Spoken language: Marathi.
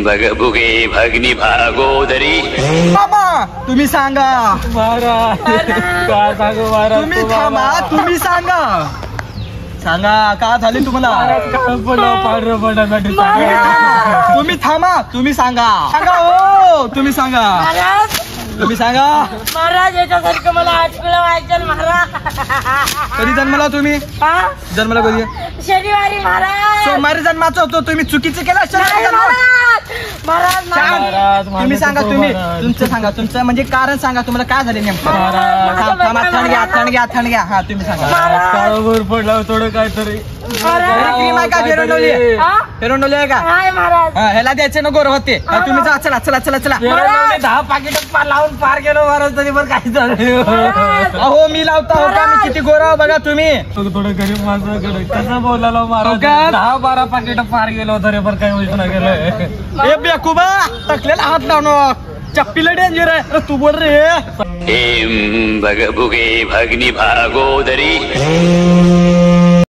भगभुगे भगनी भागोदरी. मामा तुम्ही सांगा. तुम्ही थांबा, तुम्ही सांगा. सांगा का झाली तुम्हाला. तुम्ही थांबा, तुम्ही सांगा. सांगा हो, तुम्ही सांगा. तुम्ही सांगा. महाराज याच्यासारखं मला आठवलं व्हायचं महाराज. कधी जन्मला तुम्ही. जन्मला कधी. शनिवारी महाराज. सोमवारी जन्माचं होतो. तुम्ही चुकीचं केलं. महाराज तुम्ही सांगा. तुम्ही तुमचं सांगा. तुमचं म्हणजे कारण सांगा. तुम्हाला काय झाले नेमकं. थंड घ्या. हा तुम्ही सांगा. पडला थोडं काहीतरी. क्रीम आहे का. फेरवली आहे का. ह्याला द्यायचे ना गोर होते. तुम्ही जा. चला 10 पाकिट लावून पार गेलो महाराज तरी पण काही झालं. अहो मी लावता हो का. मी किती गोरा बघा तुम्ही. थोडं गरीब माणसाकडे कसं बोलायला महाराज. 10-12 पाकिट पार गेलो तरी पण काही होईत ना गेलं. ए बेकुबा टकलेला हात लावणं. चप्पीला डेंजर आहे. तू बोल रे. भगभुगे भगनी भागोदरी.